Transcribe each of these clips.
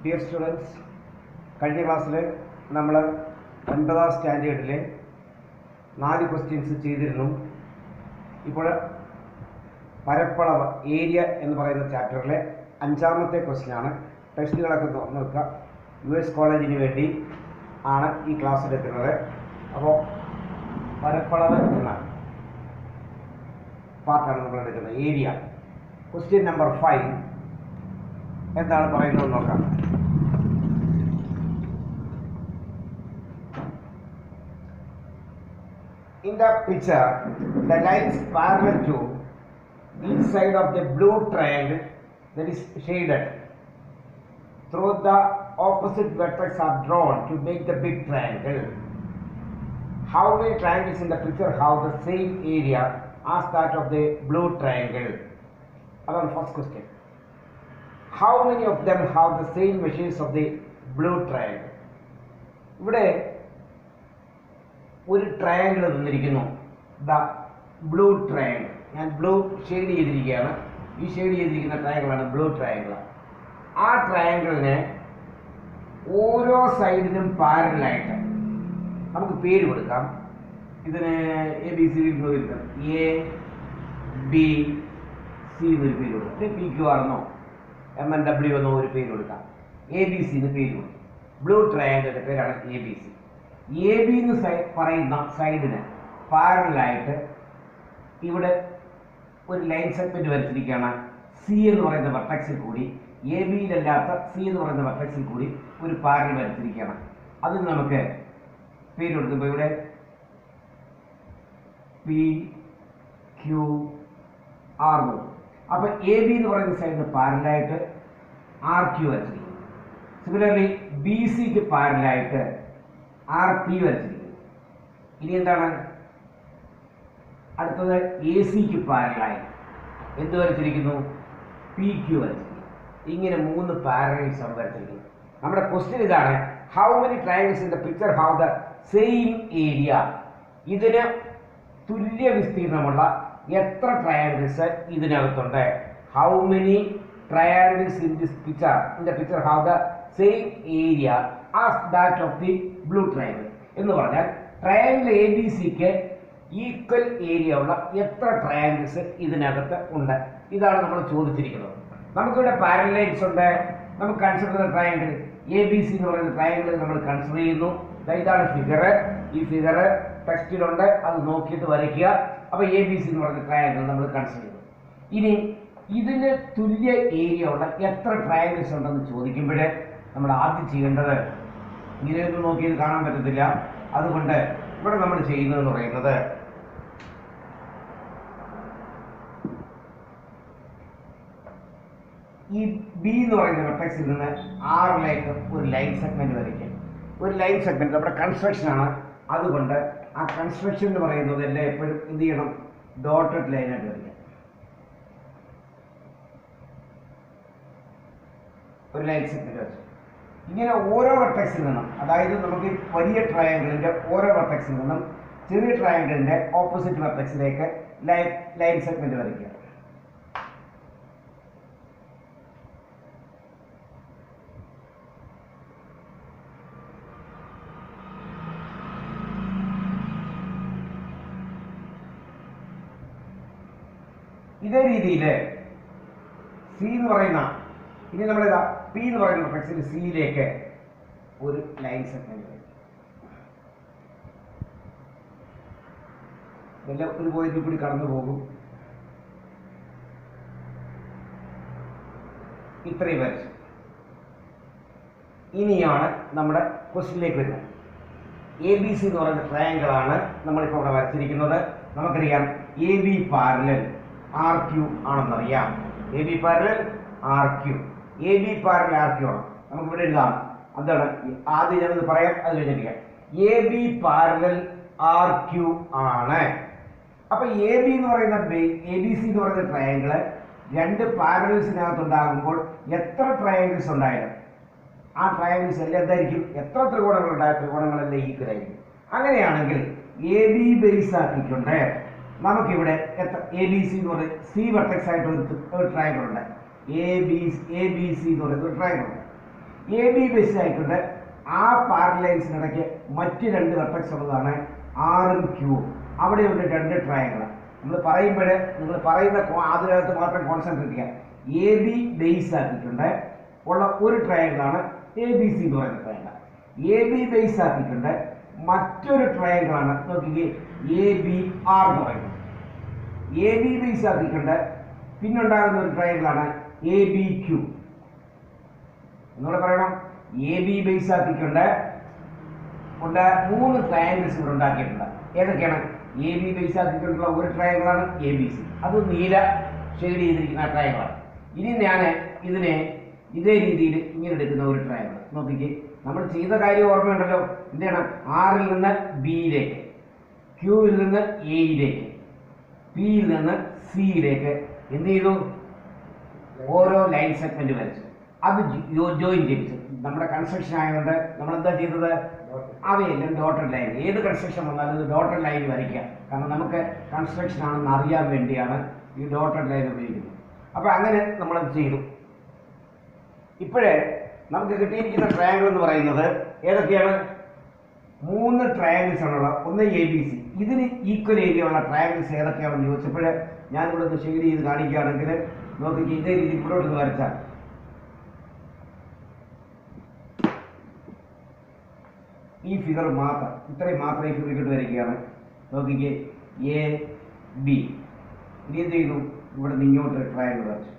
Dear students, കഴിഞ്ഞ ക്ലാസ്സിൽ നമ്മൾ 9ാം സ്റ്റാൻഡേർഡിലെ 4 ക്വസ്റ്റ്യൻസ് ചെയ്തിരുന്നു. ഇപ്പോൾ പരപ്പളവ് ഏരിയ എന്ന് പറയുന്ന ചാപ്റ്ററിലെ 5ാമത്തെ ക്വസ്റ്റ്യനാണ്. ടെസ്റ്റുകളൊക്കെ തുറന്നു വെക്കുക. US കോളേജിന് വേണ്ടി ആണ് ഈ ക്ലാസ് എടുക്കുന്നത്. അപ്പോൾ പരപ്പളവ് എന്ന പാർട്ടാണ് നമ്മൾ എടുക്കുന്നത്. ഏരിയ ക്വസ്റ്റ്യൻ നമ്പർ 5 എന്താണ് പറയുന്നത് നോക്കാം. In the picture, the lines parallel to each side of the blue triangle that is shaded through the opposite vertex are drawn to make the big triangle. How many triangles in the picture have the same area as that of the blue triangle? Our first question. How many of them have the same measures of the blue triangle? ഇവിടെ ഒരു triangle തന്നിരിക്കുന്നു. The blue triangle. ഞാൻ blue shade ചെയ്തിരിക്കുകയാണ്. ഈ shade ചെയ്തിരിക്കുന്ന ട്രയാങ്കിളാണ് blue triangle. ആ ട്രയാങ്കിളിന് ഓരോ സൈഡിനും പാരലായിട്ട് നമുക്ക് പേര് കൊടുക്കാം. ഇതിന് ABCD കൊടുക്കാം. ABC എന്നൊരു പേര് കൊടുക്കാം. PQR എന്നോ MNW എന്നോ ഒരു പേര് കൊടുക്കാം. ABC എന്ന് പേര് കൊടുക്കും. ബ്ലൂ ട്രയാങ്കിളിൻ്റെ പേരാണ് ABC. AB എന്ന് പറയുന്ന സൈഡിന് പാരലായിട്ട് ഇവിടെ ഒരു ലൈൻ സെഗ്മെന്റ് വരച്ചിരിക്കുകയാണ്. C എന്ന് പറയുന്ന വെർട്ടെക്സിൽ കൂടി ABയിലല്ലാത്ത C എന്ന് പറയുന്ന വെർട്ടെക്സിൽ കൂടി ഒരു പാരൽ വരച്ചിരിക്കുകയാണ്. അതിന് നമുക്ക് പേര് കൊടുക്കുമ്പോൾ ഇവിടെ PQR എന്ന്. അപ്പോൾ AB എന്ന് പറയുന്ന സൈഡിന് പാരലായിട്ട് RQ വരച്ചിരിക്കുന്നു. സിമിലർലി BCക്ക് പാരലായിട്ട് RP വരച്ചിരിക്കുന്നു. ഇനി എന്താണ് അടുത്തത്? ACക്ക് പാരലായി എന്ത് വരച്ചിരിക്കുന്നു? PQ വരച്ചിരിക്കുന്നു. ഇങ്ങനെ 3 പാരലൽസ് ആണ് വരച്ചിരിക്കുന്നത്. നമ്മുടെ ക്വസ്റ്റ്യൻ ഇതാണ്, how many triangles in the picture have the same area? ഇതിന് തുല്യ വിസ്തീർണമുള്ള എത്ര ട്രയാങ്കിൾസ് ഇതിനകത്തുണ്ട്? How many triangles in the picture have the same area as that of the blue triangle എന്ന് പറഞ്ഞാൽ ട്രയാങ്കിൾ ABCക്ക് ഈക്വൽ ഏരിയ ഉള്ള എത്ര triangles ഇതിനകത്ത് ഉണ്ട്? ഇതാണ് നമ്മൾ ചോദിച്ചിരിക്കുന്നത്. നമുക്കിവിടെ പാരലൈൻസ് ഉണ്ട്. നമുക്ക് കൺസിഡർ ചെയ്യുന്ന ട്രയാങ്കിൾ ABC എന്ന് പറയുന്ന ട്രയാങ്കിൾ നമ്മൾ കൺസിഡർ ചെയ്യുന്നു. ഇതാണ് ഫിഗർ. ഈ ഫിഗർ ടെക്സ്റ്റിലുണ്ട്, അത് നോക്കിയിട്ട് വരയ്ക്കുക. അപ്പോൾ ABC എന്ന് പറയുന്ന ട്രയാങ്കിൾ നമ്മൾ കൺസിഡർ ചെയ്യുന്നു. ഇനി ഇതിന് തുല്യ ഏരിയ ഉള്ള എത്ര ട്രയാങ്കിൾസ് ഉണ്ടെന്ന് ചോദിക്കുമ്പോൾ നമ്മൾ ആദ്യം ചെയ്യേണ്ടത്, ഇങ്ങനെയൊന്നും നോക്കിയത് കാണാൻ പറ്റത്തില്ല, അതുകൊണ്ട് ഇവിടെ നമ്മൾ ചെയ്യുന്നതെന്ന് പറയുന്നത് ഈ B എന്ന് പറയുന്ന വെർട്ടെക്സിൽ നിന്ന് Rലേക്ക് ഒരു ലൈൻ സെഗ്മെന്റ് വരയ്ക്കും. ഒരു ലൈൻ സെഗ്മെന്റ് നമ്മുടെ കൺസ്ട്രക്ഷൻ ആണ്. അതുകൊണ്ട് ആ കൺസ്ട്രക്ഷൻ എന്ന് പറയുന്നത് എല്ലാം എപ്പോഴും എന്ത് ചെയ്യണം? ഡോട്ടഡ് ലൈനായിട്ട് വരയ്ക്കാം. ഒരു ലൈൻ സെഗ്മെന്റ് വെച്ച് ഇങ്ങനെ ഓരോ വെർട്ടെക്സിൽ നിന്നും, അതായത് നമുക്ക് വലിയ ട്രയാങ്കിളിന്റെ ഓരോ വെർട്ടെക്സിൽ നിന്നും ചെറിയ ട്രയാങ്കിളിന്റെ ഓപ്പോസിറ്റ് വെർട്ടെക്സിലേക്ക് ലൈൻ സെഗ്മെന്റ് വരയ്ക്കുക. ഇതേ രീതിയിൽ C എന്ന് പറയുന്ന, ഇനി നമ്മളിതാ P എന്ന് പറയുന്ന വെർട്ടെക്സിൽ Cയിലേക്ക് ഒരു ലൈൻ സെഗ്മെന്റ് വരും. ഇതെല്ലാം ഒരു പോയിന്റിൽ കൂടി കടന്നു പോകും. ഇത്രയും വരച്ചു. ഇനിയാണ് നമ്മുടെ ക്വസ്റ്റ്യനിലേക്ക് വരുന്നത്. ABC എന്ന് പറയുന്ന ട്രയാങ്കിൾ ആണ് നമ്മളിപ്പോൾ ഇവിടെ വരച്ചിരിക്കുന്നത്. നമുക്കറിയാം AB parallel RQ ആണെന്നറിയാം. AB parallel RQ. AB parallel RQ ആണ്. നമുക്കിവിടെ എഴുതാം. എന്താണ്? ആദ്യം ഞാനത് പറയാം, അത് കഴിഞ്ഞിരിക്കാം. AB പാരലൽ RQ ആണ്. അപ്പൊ AB എന്ന് പറയുന്ന ABC എന്ന് പറയുന്ന ട്രയാങ്കിള് 2 പാരലൽസിനകത്തുണ്ടാകുമ്പോൾ എത്ര ട്രയാങ്കിൾസ് ഉണ്ടായാലും ആ ട്രയാങ്കിൾസ് എല്ലാം എന്തായിരിക്കും? എത്ര ത്രികോണങ്ങൾ ഉണ്ടായ ത്രികോണങ്ങളെല്ലാം ഈക്വൽ ആയിരിക്കും. അങ്ങനെയാണെങ്കിൽ AB ബേസ് ആക്കിക്കൊണ്ട് നമുക്കിവിടെ എത്ര ABC എന്ന് പറയുന്നത് C വെർട്ടെക്സ് ആയിട്ട് ഒരു ട്രയാങ്കിൾ ഉണ്ട്. ABC എന്ന് പറയുന്ന ഒരു ട്രയാങ്കിൾ ഉണ്ട്. എ ബി ബേസ് ആയിക്കൊണ്ട് ആ പാരലൈൻസിനിടയ്ക്ക് മറ്റ് രണ്ട് വെർട്ടെക്സ് ഉള്ളതാണ് ആറും ക്യൂവും. അവിടെയുണ്ട് രണ്ട് ട്രയാങ്കിൾ. നമ്മൾ പറയുമ്പോൾ നിങ്ങൾ പറയുന്ന അതിനകത്ത് മാത്രം കോൺസെൻട്രേറ്റ് ചെയ്യുക. എ ബി ബേസ് ആക്കിയിട്ടുണ്ട് ഉള്ള ഒരു ട്രയാങ്കിളാണ് എ ബി സി എന്ന് പറയുന്ന ട്രയാങ്കിൾ. എ ബി ബേസ് ആക്കിയിട്ടുണ്ട് മറ്റൊരു ട്രയാങ്കിളാണ് നോക്കിക്കേ എ ബി ആർ എന്ന് പറയുന്നത്. എ ബി ബേസ് ആക്കിയിട്ടുണ്ട് പിന്നുണ്ടാകുന്ന ഒരു ട്രയാങ്കിളാണ് എ ബി ക്യൂ. എന്നൂടെ പറയണം. എ ബി ബേസ് ആക്കിയിട്ടുണ്ട് മൂന്ന് ട്രയാങ്കിൾസ് ഇവിടെ ഉണ്ടാക്കിയിട്ടുണ്ട്. ഏതൊക്കെയാണ്? എ ബി ബേസ് ആക്കിയിട്ടുള്ള ഒരു ട്രയാങ്കിളാണ് എ ബി സി. അത് നീല ഷെയ്ഡ് ചെയ്തിരിക്കുന്ന ട്രയാങ്കിളാണ്. ഇനി ഞാൻ ഇതിനെ ഇതേ രീതിയിൽ ഇങ്ങനെ എടുക്കുന്ന ഒരു ട്രയാങ്കിൾ നോക്കിക്കേ. നമ്മൾ ചെയ്ത കാര്യം ഓർമ്മയുണ്ടല്ലോ. എന്താണ്? ആറിൽ നിന്ന് ബിയിലേക്ക്, ക്യൂവിൽ നിന്ന് എയിലേക്ക്, പിയിൽ നിന്ന് സിയിലേക്ക് എന്ത് ചെയ്തു? ഓരോ ലൈൻ സെഗ്മെന്റ് വരച്ചു. അത് ജോയിൻ ചെയ്യിച്ചു. നമ്മുടെ കൺസ്ട്രക്ഷൻ ആയതുകൊണ്ട് നമ്മൾ എന്താ ചെയ്തത്? അവയെല്ലാം ഡോട്ടഡ് ലൈൻ. ഏത് കൺസ്ട്രക്ഷൻ വന്നാലും ഇത് ഡോട്ടഡ് ലൈൻ വരയ്ക്കുക. കാരണം നമുക്ക് കൺസ്ട്രക്ഷൻ ആണെന്ന് അറിയാൻ വേണ്ടിയാണ് ഈ ഡോട്ടഡ് ലൈൻ ഉപയോഗിക്കുന്നത്. അപ്പോൾ അങ്ങനെ നമ്മളത് ചെയ്തു. ഇപ്പോഴേ നമുക്ക് കിട്ടിയിരിക്കുന്ന ട്രയാങ്കിൾ എന്ന് പറയുന്നത് ഏതൊക്കെയാണ്? മൂന്ന് ട്രയാങ്കിൾസ് ആണുള്ള. ഒന്ന് എ ബി സി. ഇതിന് ഈക്വൽ ഏരിയ ഉള്ള ട്രയാങ്കിൾസ് ഏതൊക്കെയാണെന്ന് ചോദിച്ചപ്പോൾ ഞാനിവിടെ ഒന്ന് ഷെയ്ഡ് ചെയ്ത് കാണിക്കുകയാണെങ്കിൽ നോക്കിക്ക് ഇതേ രീതി ഇവിടോട്ട് വരച്ചാൽ ഈ ഫിഗർ മാത്രം, ഇത്രയും മാത്രം ഈ ഫിഗർ ഇട്ട് വരികയാണ്. നോക്കിക്ക് എ ബി. ഇനി എന്ത് ചെയ്യുന്നു? ഇവിടെ നിന്ന് ഇങ്ങോട്ട് ട്രയാങ്കിൾ വരച്ചു.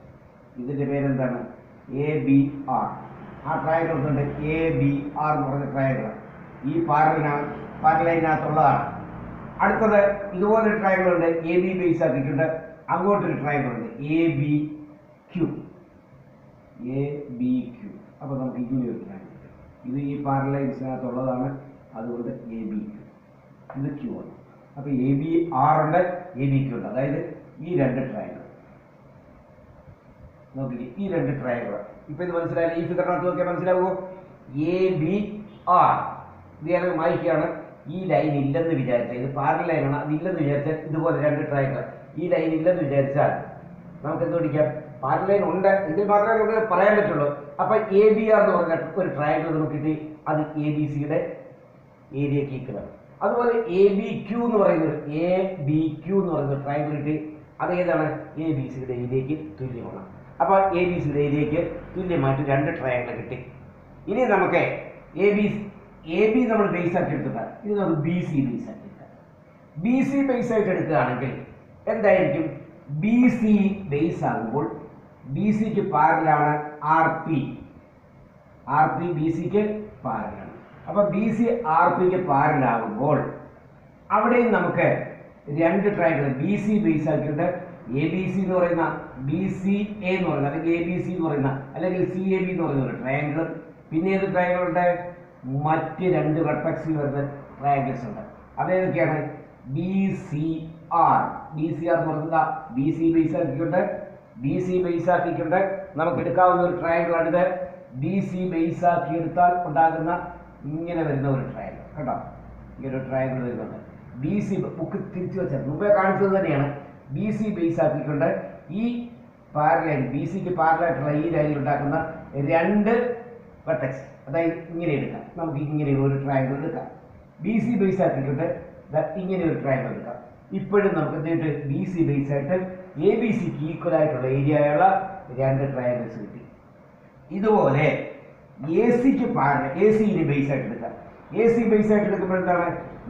ഇതിൻ്റെ പേരെന്താണ്? A B R. ആ ട്രയാങ്കിൾ ഉണ്ട് എ ബി ആർ എന്ന് പറഞ്ഞ ട്രയാങ്കിൾ. ഈ പാരലൈനകത്തുള്ളതാണ്. അടുത്തത് ഇതുപോലൊരു ട്രയാങ്കിൾ ഉണ്ട് എ ബി ബേസ് ആക്കിയിട്ടുണ്ട്. അങ്ങോട്ടൊരു ട്രയാങ്കിൾ ഉണ്ട് A B Q. A B Q. അപ്പോൾ നമുക്ക് ഇങ്ങനെ ഒരു ട്രയാങ്കിൾ. ഇത് ഈ പാരലൈൻസിനകത്തുള്ളതാണ്. അതുകൊണ്ട് എ ബി ക്യൂ. ഇത് ക്യൂ ആണ്. അപ്പോൾ എ ബി ആർ ഉണ്ട്, എ ബി ക്യൂ ഉണ്ട്. അതായത് ഈ രണ്ട് ട്രയാങ്കിൾ നോക്കില്ലേ, ഈ രണ്ട് ട്രയാങ്കിൾ. ഇപ്പം ഇത് മനസ്സിലായാലും ഈ ഫിഗറിനകത്ത് നോക്കിയാൽ മനസ്സിലാവുമോ? A B R. ഇത് ഞാൻ വായിക്കുകയാണ്. ഈ ലൈൻ ഇല്ലെന്ന് വിചാരിച്ചാൽ, ഇത് പാരലൽ ലൈനാണ്, അത് ഇല്ലെന്ന് വിചാരിച്ചാൽ ഇതുപോലെ രണ്ട് ട്രയാങ്കിൾ. ഈ ലൈൻ ഇല്ലെന്ന് വിചാരിച്ചാൽ നമുക്ക് എന്ത് പിടിക്കാം? പാരലൽ ലൈൻ ഉണ്ട് എങ്കിൽ മാത്രമേ നമുക്ക് പറയാൻ പറ്റുള്ളൂ. അപ്പം എ ബി ആർ എന്ന് പറഞ്ഞ ഒരു ട്രയാങ്കിൾ നമുക്ക് കിട്ടി. അത് എ ബി സിയുടെ ഏരിയക്ക് ഈക്വലാണ്. അതുപോലെ എ ബി ക്യൂ എന്ന് പറയുന്നത് ട്രയാങ്കിൾ കിട്ടി. അത് ഏതാണ്? എ ബി സിയുടെ ഏരിയക്ക് തുല്യമാണ്. അപ്പോൾ എ ബി സിയുടെ ഏരിയക്ക് തുല്യമായിട്ട് രണ്ട് ട്രയാങ്കിൾ കിട്ടി. ഇനി നമുക്ക് എ ബി നമ്മൾ ബേസ് ആക്കി എടുത്തിട്ടാണ്. ഇനി നമുക്ക് ബി സി ബേസ് ആക്കി എടുക്കാം. ബി സി ബേസ് ആയിട്ട് എടുക്കുകയാണെങ്കിൽ എന്തായിരിക്കും? ബി സി ബേസ് ആകുമ്പോൾ ബി സിക്ക് പാരലാണ് ആർ പി. ബി സിക്ക് പാരലാണ്. അപ്പോൾ ബി സി ആർ പിക്ക് പാരലാകുമ്പോൾ അവിടെയും നമുക്ക് രണ്ട് ട്രയാങ്കിൾ ബി സി ബേസ് ആക്കിയിട്ട് എ ബി സി എന്ന് പറയുന്ന, ബി സി എ എന്ന് പറയുന്ന, അല്ലെങ്കിൽ എ ബി സി എന്ന് പറയുന്ന, അല്ലെങ്കിൽ സി എ ബി എന്ന് പറയുന്ന ഒരു ട്രയാങ്കിളും, പിന്നെ ഏത് ട്രയാങ്കിൾ ഉണ്ട്? മറ്റ് രണ്ട് വെർട്ടെക്സിൽ വരുന്ന ട്രയാങ്കിൾസ് ഉണ്ട്. അതേതൊക്കെയാണ്? B C R. എന്ന് പറയുന്നത് ബി സി ബേസ് ആക്കിക്കൊണ്ട് നമുക്ക് എടുക്കാവുന്ന ഒരു ട്രയാങ്കിളാണിത്. ബി സി ബേസ് ആക്കി എടുത്താൽ ഉണ്ടാകുന്ന ഇങ്ങനെ വരുന്ന ഒരു ട്രയാങ്കിൾ കേട്ടോ. ഇങ്ങനെ ഒരു ട്രയാങ്കിൾ വരുന്നുണ്ട്. ബി സി ബുക്ക് തിരിച്ചു വെച്ചാൽ മുമ്പേ കാണിച്ചത് തന്നെയാണ്. ബി സി ബേസ് ആക്കിക്കൊണ്ട് ഈ പാരലൈൻ, ബി സിക്ക് പാരലായിട്ടുള്ള ഈ ലൈനിൽ ഉണ്ടാക്കുന്ന രണ്ട് വെർട്ടെക്സ്, അതായത് ഇങ്ങനെ എടുക്കാം. നമുക്ക് ഇങ്ങനെ ഒരു ട്രയാങ്കിൾ എടുക്കാം. ബി സി ബേസ് ആക്കിക്കൊണ്ട് ഇങ്ങനെ ഒരു ട്രയാങ്കിൾ എടുക്കാം. ഇപ്പോഴും നമുക്ക് എന്തിട്ട് ബി സി ബേസ് ആയിട്ട് എ ബി സിക്ക് ഈക്വൽ ആയിട്ടുള്ള ഏരിയയുള്ള രണ്ട് ട്രയാങ്കിൾസ് കിട്ടി. ഇതുപോലെ എ സിക്ക് പാരലൽ, എ സിന് ബേസ് ആയിട്ട് എടുക്കാം. എ സി ബേസ് ആയിട്ട് എടുക്കുമ്പോൾ എന്താണ്?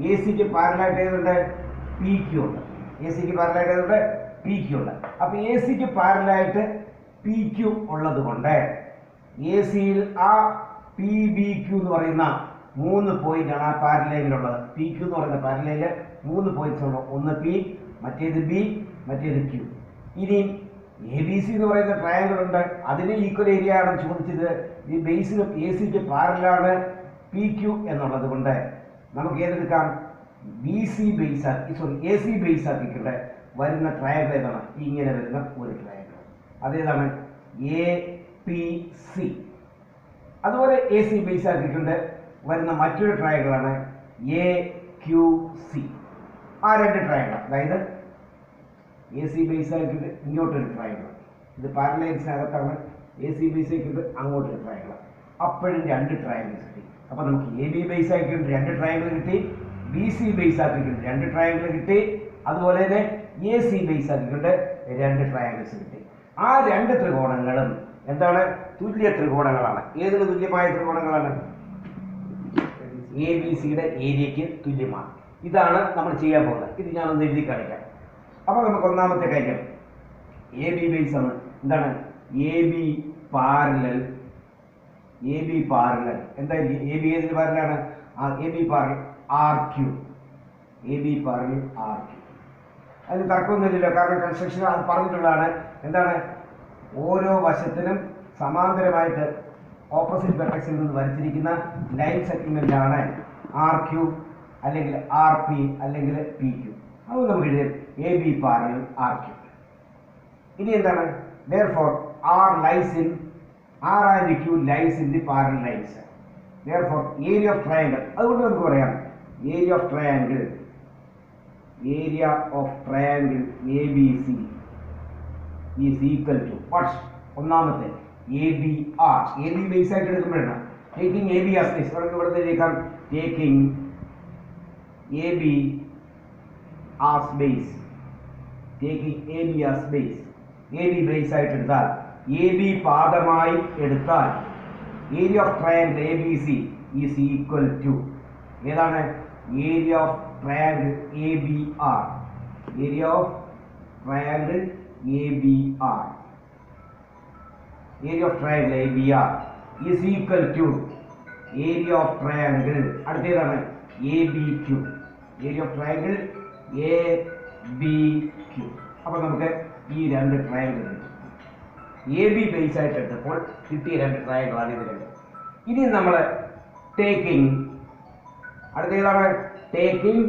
എ സിക്ക് പാരലായിട്ട് ഏതുണ്ട്? പി ക്യൂ ഉണ്ട്. എ സിക്ക് പാരലായിട്ട് ഏതുണ്ട്? പി ക്യൂ ഉണ്ട്. അപ്പോൾ എ സിക്ക് പാരലായിട്ട് പി ക്യൂ ഉള്ളത് കൊണ്ട് എ സിയിൽ ആ പി ബി ക്യൂ എന്ന് പറയുന്ന മൂന്ന് പോയിന്റാണ് ആ പാരലൈനിലുള്ളത്. പി ക്യൂ എന്ന് പറയുന്ന പാരലൈനിൽ മൂന്ന് പോയിന്റ്സ് ഉണ്ട്. ഒന്ന് പി, മറ്റേത് ബി, മറ്റേത് ക്യൂ. ഇനിയും എ ബി സി എന്ന് പറയുന്ന ട്രയാങ്കിൾ ഉണ്ട്. അതിന് ഈക്വൽ ഏരിയ ആണ് ചോദിച്ചത്. ഈ ബേസിന് എ സിക്ക് പാരലാണ് പി ക്യൂ എന്നുള്ളത് കൊണ്ട് നമുക്ക് ഏതെടുക്കാം? ബി സി ബേസ് ആക്കി, എ സി ബേസ് ആക്കിക്കൊണ്ട് വരുന്ന ട്രയാങ്കിൾ ഏതാണ്? ഇങ്ങനെ വരുന്ന ഒരു ട്രയാങ്കിൾ. അതേതാണ്? A P C. അതുപോലെ എ സി ബേസ് ആക്കിക്കൊണ്ട് വരുന്ന മറ്റൊരു ട്രയാങ്കിളാണ് എ ക്യു സി. ആ രണ്ട് ട്രയാങ്കിൾ, അതായത് എ സി ബേസ് ആക്കിയിട്ട് ഇങ്ങോട്ടൊരു ട്രയാങ്കിൾ, ഇത് പാരലൈൻസിനകത്താണ്. എ സി ബേസ് ആക്കിയിട്ട് അങ്ങോട്ടൊരു ട്രയാങ്കിൾ. അപ്പോഴും 2 ട്രയാങ്കിൾസ് കിട്ടി. അപ്പോൾ നമുക്ക് എ ബി ബേസ് ആക്കിയിട്ട് 2 ട്രയാങ്കിൾ കിട്ടി, ബി സി ബേസ് ആക്കിയിട്ട് 2 ട്രയാങ്കിൾ കിട്ടി, അതുപോലെ തന്നെ എ സി ബേസ് ആക്കിയിട്ട് 2 ട്രയാങ്കിൾസ് കിട്ടി. ആ 2 ത്രികോണങ്ങളും എന്താണ്? തുല്യ ത്രികോണങ്ങളാണ്. ഏതിന് തുല്യമായ ത്രികോണങ്ങളാണ്? എ ബി സിയുടെ ഏരിയയ്ക്ക് തുല്യമാണ്. ഇതാണ് നമ്മൾ ചെയ്യാൻ പോകുന്നത്. ഇത് ഞാനൊന്ന് എഴുതി കാണിക്കാം. അപ്പോൾ നമുക്ക് ഒന്നാമത്തെ കാര്യം എ ബി ബേസ് ആണ്. എന്താണ്? A B parallel. A B parallel എന്തായിരിക്കും? എ ബി ഏതിന് പാരലാണ്? A B parallel R Q. A B parallel R Q. അതിന് തർക്കമൊന്നുമില്ലല്ലോ, കാരണം കൺസ്ട്രക്ഷൻ അത് പറഞ്ഞിട്ടുള്ളതാണ്. എന്താണ്? ഓരോ വശത്തിനും സമാന്തരമായിട്ട് ഓപ്പോസിറ്റ് വെർട്ടെക്സിൽ നിന്ന് വരച്ചിരിക്കുന്ന ലൈൻ സെഗ്മെന്റ് ആണ് ആർ ക്യൂ അല്ലെങ്കിൽ ആർ പി അല്ലെങ്കിൽ പി ക്യൂ. അത് നമുക്ക് എഴുതാം A B parallel R Q. ഇനി എന്താണ്? therefore r lies in r and q lies in the parallel lines. therefore area of triangle, അതുകൊണ്ട് നമുക്ക് പറയാം area of triangle ABC is equal to what? ഒന്നാമത്തെ ABR. AB base ആയിട്ട് എടുക്കുമ്പോഴാണ് taking AB as base. ഇവിടെ എഴുതിയേക്കാം taking AB as base. taking AB as base. A B base ആയിട്ട് എടുത്താൽ, എ ബി പാദമായി എടുത്താൽ area of triangle A B C is equal to ഏതാണ്? Area of triangle A B R. Area of triangle A B R. Area of triangle A B R is equal to area of triangle അടുത്തേതാണ് A B Q. Area of triangle A B Q. അപ്പോൾ നമുക്ക് ഈ 2 triangle A B base ആയിട്ട് എടുത്തപ്പോൾ കിട്ടിയ 2 ട്രയാങ്കിളാണ് ഇത് 2. ഇനി നമ്മൾ ടേക്കിംഗ് അടുത്ത ഏതാണ്? ടേക്കിംഗ്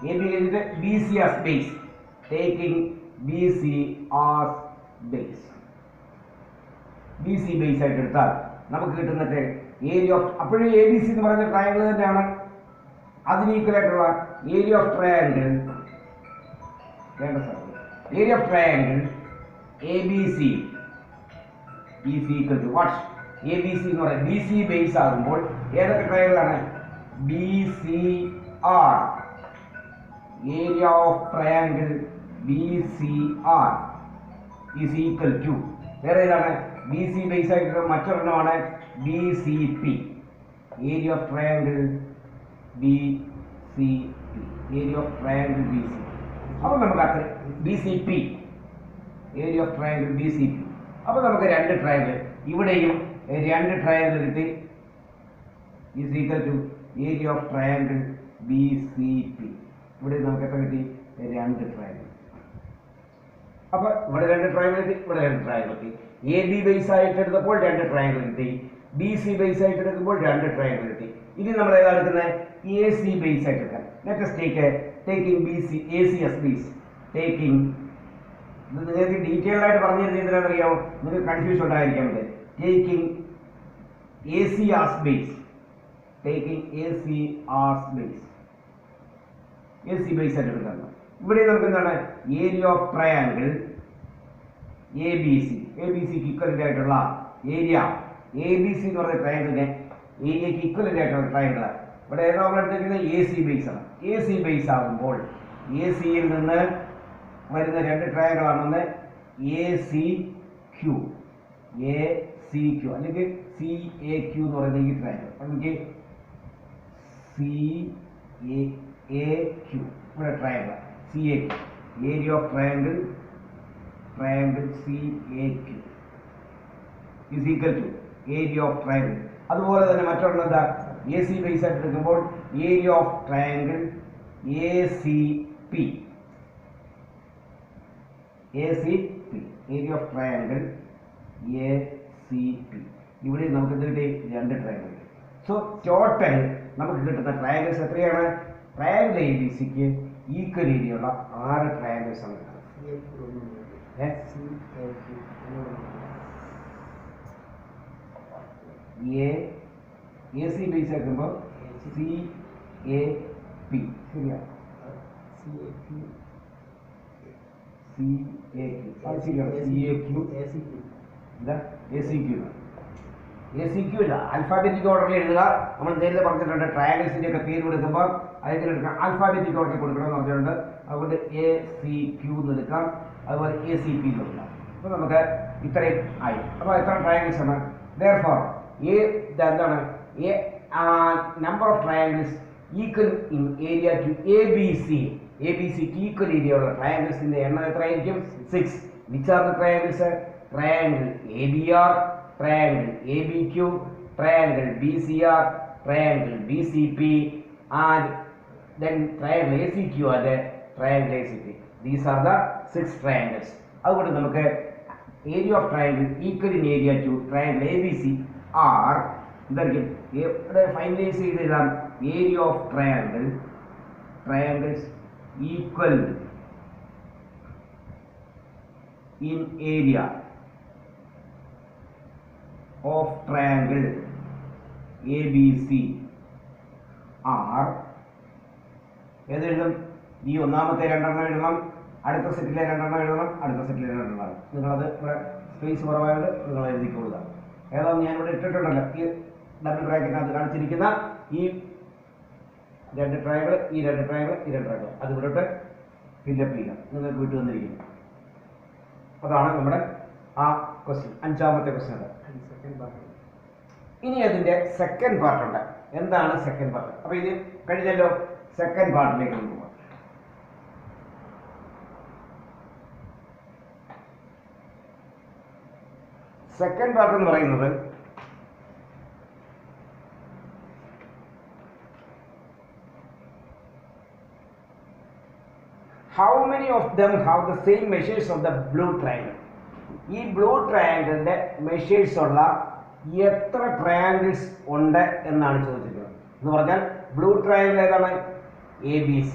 എ ബി കഴിഞ്ഞിട്ട് B C as base. Taking B C as base. B C base ആയിട്ട് എടുത്താൽ നമുക്ക് കിട്ടുന്നത് ഏരിയ ഓഫ്, അപ്പോഴും എ ബി സി എന്ന് പറയുന്ന ട്രയാങ്കിൾ തന്നെയാണ്. അതിന് ഈക്വൽ ആയിട്ടുള്ള ഏരിയ ഓഫ് ട്രയാങ്കിൾ വേണ്ട sir. Area of triangle ABC is equal to what? ABC എന്ന് പറയുന്നത് BC ബേസ് ആകുമ്പോൾ ഏതൊക്കെ ട്രയാങ്കിൾ ആണ്? BCR. Area of triangle BCR is equal to വേറെ ഏതാണ്? BC ബേസ് ആയിട്ട് മറ്റൊരെണ്ണമാണ് BCP. Area of triangle BCP. Area of triangle BCP. അപ്പോൾ നമുക്ക് അത്ര B C P, area of triangle B C P. അപ്പോൾ നമുക്ക് 2 ട്രയാങ്കിൾ, ഇവിടെയും 2 ട്രയാങ്കിൾ കിട്ടി. Is equal to area of triangle B C P. ഇവിടെ നമുക്ക് എത്ര കിട്ടി? 2 ട്രയാങ്കിൾ. അപ്പോൾ ഇവിടെ 2 ട്രയാങ്കിൾ കിട്ടി, ഇവിടെ 2 ട്രയാങ്കിൾ കിട്ടി. എ ബി ബേസ് ആയിട്ട് എടുത്തപ്പോൾ 2 ട്രയാങ്കിൾ കിട്ടി, ബി സി ബേസ് ആയിട്ട് എടുക്കുമ്പോൾ 2 ട്രയാങ്കിൾ കിട്ടി. ഇനി നമ്മൾ ഏതാ എടുക്കുന്നത്? എ സി ബേസ് ആയിട്ട് എടുക്കാം. Let us taking BC AC as base. taking ഇത് നിങ്ങൾക്ക് ഡീറ്റെയിൽ ആയിട്ട് പറഞ്ഞു തരുന്നത് എന്തിനാണെന്നറിയാമോ? നിങ്ങൾക്ക് കൺഫ്യൂഷൻ ഉണ്ടായിരിക്കാൻ വേണ്ടി. Taking A C as base. Taking A C as base. A C base ആയിട്ട് എടുക്കുന്നത്. ഇവിടെ നമുക്ക് എന്താണ്? Area of triangle A B C. A B സിക്ക് ഇക്വലന്റ് ആയിട്ടുള്ള ഏരിയ എ ബി സി എന്ന് പറയുന്ന ട്രയാങ്കിളിനെ ഏരിയക്ക് ഇക്വലന്റ് ആയിട്ടുള്ള ട്രയാങ്കിളാണ്. ഇവിടെ ഏതാ നമ്മൾ എടുത്തിരിക്കുന്നത്? എ സി ബേസ് ആണ്. എ സി ബേസ് ആകുമ്പോൾ എ സിയിൽ നിന്ന് വരുന്ന 2 ട്രയാങ്കിളാണെന്ന് A C Q. A C Q അല്ലെങ്കിൽ സി എ ക്യൂ എന്ന് പറയുന്ന ഈ ട്രയാങ്കിൾ. നമുക്ക് സി എ ക്യൂ ഇവിടെ triangle C A Q. Area of triangle C A Q is equal to area of triangle. അതുപോലെ തന്നെ മറ്റൊരെണ്ണം എന്താ? എ സി ബേസ് ആയിട്ട് എടുക്കുമ്പോൾ area of triangle A C P. A C P. Area of triangle A C P. ഇവിടെ നമുക്ക് എന്ത് കിട്ടി? 2 ട്രയാങ്കിൾ. സോ ടോട്ടൽ നമുക്ക് കിട്ടുന്ന ട്രയാങ്കിൾസ് എത്രയാണ്? ട്രയാങ്കിൾ എ ബി സിക്ക് ഈക്വൽ ഏരിയ ഉള്ള 6 ട്രയാങ്കിൾസ് ആണ് കിട്ടുന്നത്. എ സി ബേസ് ആക്കുമ്പോൾ സി എ പി. ശരിയാ? C A Q. C A Q. C A Q. എന്താ? A C Q. ACQ ഇല്ല, ആൽഫാബറ്റിക് ഓർഡറിൽ എഴുതുക. നമ്മൾ നേരത്തെ പറഞ്ഞിട്ടുണ്ട് ട്രയാങ്കിൾസിൻ്റെ ഒക്കെ പേര് കൊടുക്കുമ്പോൾ അതിന് എടുക്കാം ആൽഫാബറ്റിക് ഓർഡറിൽ കൊടുക്കണമെന്ന് പറഞ്ഞിട്ടുണ്ട്. അതുകൊണ്ട് ACQ എന്ന് എടുക്കാം, അതുപോലെ ACP എന്ന് എടുക്കാം. അപ്പോൾ നമുക്ക് ഇത്രയും ആയി. അപ്പോൾ എത്ര ട്രയാങ്കിൾസ് ആണ്? Therefore എന്താണ് number of triangles equal in area to ABCക്ക് ഈക്വൽ ഏരിയ ഉള്ള ട്രയാങ്കിൾസിന്റെ എണ്ണം എത്രയായിരിക്കും? 6. Which are the triangles? Triangle ABR, triangle ABQ, triangle BCR, triangle BCP, and then triangle ACQ and triangle ACP. These are the 6 triangles. അതുകൊണ്ട് നമുക്ക് area of triangle equal in area to triangle ABC are എന്തായിരിക്കും? ഇവിടെ finalise ചെയ്ത് എഴുതാം. Area of triangles equal in area of triangle ABC are ഏതെഴുതും? ഈ ഒന്നാമത്തെ രണ്ടെണ്ണം എഴുതണം, അടുത്ത സെറ്റിലെ രണ്ടെണ്ണം എഴുതണം, അടുത്ത സെറ്റിലെ രണ്ടെണ്ണം. നിങ്ങളത് ഇവിടെ സ്പേസ് കുറവായത് നിങ്ങൾ എഴുതിക്കൊള്ളുക. ഏതാണെന്ന് ഞാനിവിടെ ഇട്ടിട്ടുണ്ടല്ലോ, ഈ ഡബിൾ ബ്രാക്കറ്റിനകത്ത് കാണിച്ചിരിക്കുന്ന ഈ 2 ട്രയാങ്കിൾ, ഈ 2 ട്രയാങ്കിൾ, ഈ 2 ട്രയാങ്കിൾ അത് ഇവിടോട്ട് ഫില്ലപ്പ് ചെയ്യാം. നിങ്ങൾക്ക് വിട്ടു വന്നിരിക്കുന്നു. അതാണ് നമ്മുടെ ആ ക്വസ്റ്റ്യൻ, 5ാമത്തെ ക്വസ്റ്റ്യൻ. ഇനി അതിന്റെ സെക്കൻഡ് പാർട്ടുണ്ട്. എന്താണ് സെക്കൻഡ് പാർട്ട്? അപ്പൊ ഇത് കഴിഞ്ഞല്ലോ, സെക്കൻഡ് പാർട്ടിലേക്ക് നമുക്ക് പോകാം. സെക്കൻഡ് പാർട്ട് എന്ന് പറയുന്നത് how many of them have the same measures of the blue triangle? ഈ ബ്ലൂ ട്രയാങ്കിളിന്റെ മെഷേഴ്സ് ഉള്ള എത്ര ട്രയാങ്കിൾസ് ഉണ്ട് എന്നാണ് ചോദിച്ചിരിക്കുന്നത്. എന്ന് പറഞ്ഞാൽ ബ്ലൂ ട്രയാങ്കിൾ ഏതാണ്? ABC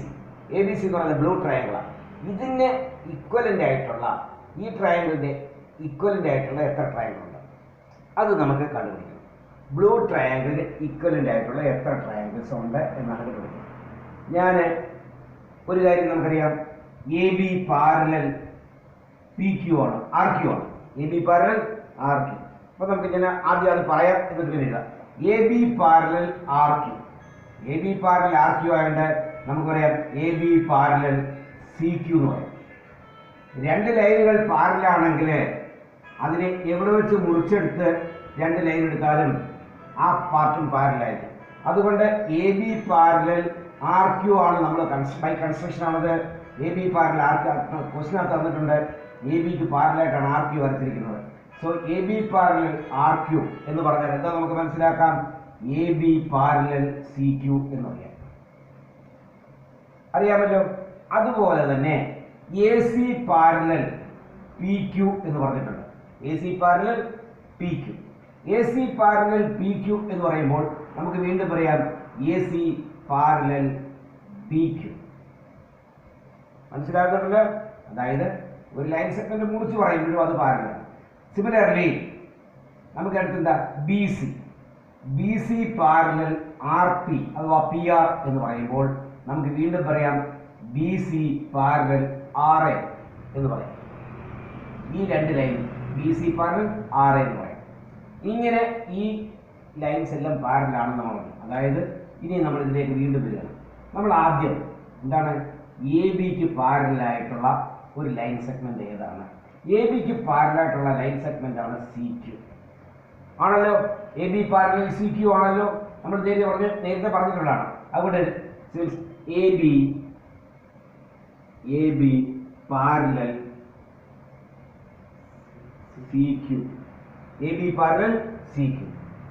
എന്ന് പറയുന്നത് ബ്ലൂ ട്രയാങ്കിളാണ്. ഇതിന് ഇക്വലന്റ് ആയിട്ടുള്ള, ഈ ട്രയാങ്കിളിന്റെ ഇക്വലന്റ് ആയിട്ടുള്ള എത്ര ട്രയാങ്കിൾ ഉണ്ട് അത് നമുക്ക് കണ്ടുപിടിക്കണം. ബ്ലൂ ട്രയാങ്കിളിന് ഇക്വലന്റ് ആയിട്ടുള്ള എത്ര ട്രയാങ്കിൾസ് ഉണ്ട് എന്നാണ് കണ്ടുപിടിക്കുന്നത്. ഞാൻ ഒരു കാര്യം നമുക്കറിയാം, AB പാരലൽ PQ ആണ്, RQ ആണ്. AB parallel RQ. അപ്പോൾ നമുക്ക് ഞാൻ ആദ്യം അത് പറയാം, എന്നിട്ട് പിന്നെ എഴുതാം. AB പാരലൽ RQ ആയതുകൊണ്ട് നമുക്ക് പറയാം AB പാരലൽ CQ എന്ന് പറയും. 2 ലൈനുകൾ പാരലാണെങ്കിൽ അതിനെ എവിടെ വെച്ച് മുറിച്ചെടുത്ത് 2 ലൈൻ എടുത്താലും ആ പാർട്ടും പാരലായിരിക്കും. അതുകൊണ്ട് AB പാരലൽ RQ ആണ്. നമ്മൾ ബൈ കൺസ്ട്രക്ഷൻ ആണത്. AB പാരലൽ RQ ക്വസ്റ്റിനകത്ത് തന്നിട്ടുണ്ട്. ABക്ക് പാരലായിട്ടാണ് RQ വരച്ചിരിക്കുന്നത്. സോ AB പാരലൽ RQ എന്ന് പറഞ്ഞാൽ എന്താ നമുക്ക് മനസ്സിലാക്കാം? AB പാരലൽ CQ എന്ന് അറിയാമല്ലോ. അതുപോലെ തന്നെ AC പാരലൽ PQ എന്ന് പറഞ്ഞിട്ടുണ്ട്. AC പാരലൽ PQ എന്ന് പറയുമ്പോൾ നമുക്ക് വീണ്ടും പറയാം AC പാരലൽ PQ. മനസ്സിലാക്കുന്നുണ്ടല്ലോ? അതായത് ഒരു ലൈൻ സെഗ്മെന്റ് മുറിച്ച് പറയുമ്പോഴും അത് പാരലൽ. സിമിലർലി നമുക്ക് അടുത്തെന്താ? BC പാരലൽ RP അഥവാ PR എന്ന് പറയുമ്പോൾ നമുക്ക് വീണ്ടും പറയാം BC പാരലൽ RA എന്ന് പറയാം. ഈ 2 ലൈൻ BC പാരലൽ RA എന്ന് പറയാം. ഇങ്ങനെ ഈ ലൈൻസ് എല്ലാം പാരലാണെന്ന് നമ്മൾ പറയും. അതായത് ഇനി നമ്മൾ ഇതിലേക്ക് വീണ്ടും വരികയാണ്. നമ്മൾ ആദ്യം എന്താണ്? ABക്ക് പാരലായിട്ടുള്ള ഒരു ലൈൻ സെഗ്മെന്റ് ഏതാണ്? ABക്ക് പാരലായിട്ടുള്ള ലൈൻ സെഗ്മെന്റ് ആണ് CQ ആണല്ലോ. AB പാരലൽ CQ ആണല്ലോ. നമ്മൾ നേരത്തെ പറഞ്ഞിട്ടുള്ളതാണ്. അതുകൊണ്ട് AB parallel CQ.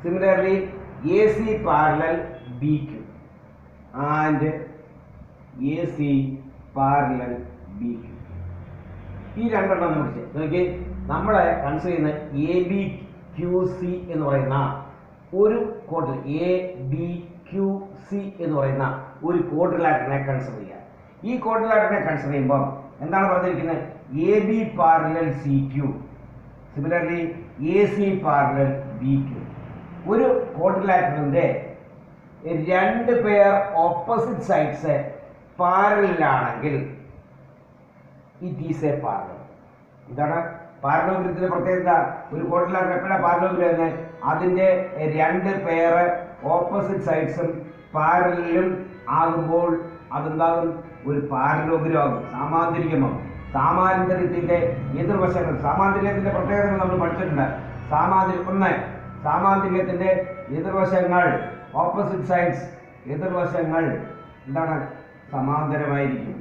Similarly, AC parallel BQ and AC parallel BQ. ഈ രണ്ടെണ്ണം നോക്കി നമ്മളെ കൺസിഡർ ചെയ്യുന്ന ABQC എന്ന് പറയുന്ന ഒരു കോഡിൽ ABQC എന്ന് പറയുന്ന ഒരു കോഡിലായിട്ടിനെ കൺസിഡർ ചെയ്യുക. ഈ കോഡിലായിട്ടിനെ കൺസിഡർ ചെയ്യുമ്പോൾ എന്താണ് പറഞ്ഞിരിക്കുന്നത്? AB parallel CQ. Similarly AC parallel BQ. ഒരു ക്വാഡ്രിലാറ്ററലിന്റെ 2 പെയർ ഓപ്പോസിറ്റ് സൈഡ്സ് പാരലാണെങ്കിൽ ഇറ്റ് ഈസ് എ പാരലൽ. എന്താണ് പാരലോഗ്രത്തിന്റെ പ്രത്യേകത? ഒരു ക്വാഡ്രിലാറ്ററൽ എപ്പോഴാണ് പാരലോഗ്രം വരുന്നത്? അതിൻ്റെ രണ്ട് പേര് ഓപ്പോസിറ്റ് സൈഡ്സും പാരലും ആകുമ്പോൾ അതെന്താകും? ഒരു പാരലോഗ്രാം ആകും, സാമാന്തരികമാകും. സാമാന്തര്യത്തിൻ്റെ എതിർവശങ്ങൾ, സാമാന്തര്യത്തിൻ്റെ പ്രത്യേകതകൾ നമ്മൾ പഠിച്ചിട്ടുണ്ട്. സാമാന്തര്യത്തിൻ്റെ എതിർവശങ്ങൾ, ഓപ്പോസിറ്റ് സൈഡ്സ്, എതിർവശങ്ങൾ എന്താണ്? സമാന്തരമായിരിക്കും,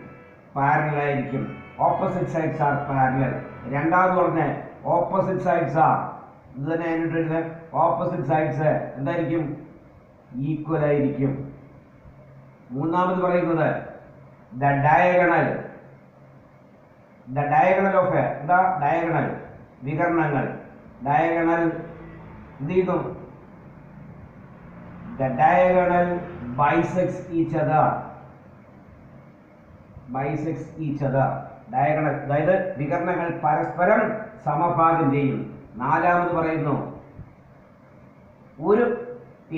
പാരലായിരിക്കും. Opposite sides are parallel. രണ്ടാമത് പറഞ്ഞ ഓപ്പോസിറ്റ് സൈഡ്സ് ആർ, ഇത് തന്നെ അതിനിട്ട് ഓപ്പോസിറ്റ് സൈഡ്സ് എന്തായിരിക്കും? ഈക്വൽ ആയിരിക്കും. മൂന്നാമത് പറയുന്നത് ദ ഡയഗണൽ ഓഫ് എന്താ? ഡയഗണൽ വികരണങ്ങൾ. ഡയഗണൽ എന്ത് ചെയ്യുന്നു? The diagonal bisects each other. Diagonal അതായത് വികരണങ്ങൾ പരസ്പരം സമഭാഗം ചെയ്യും. നാലാമത് പറയുന്നു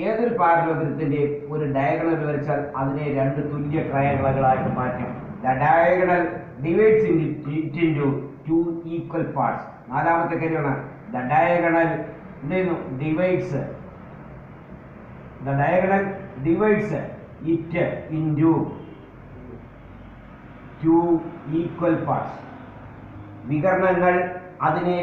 ഏതൊരു പാരലോഗ്രത്തിന്റെ ഒരു ഡയഗണൽ വരച്ചാൽ അതിനെ രണ്ട് തുല്യ ട്രയാങ്കിളുകളായിട്ട് മാറ്റും. The diagonal divides into two equal parts. നാലാമത്തെ കാര്യമാണ് the diagonal divides it into two equal parts. വികരണങ്ങൾ അതിനെ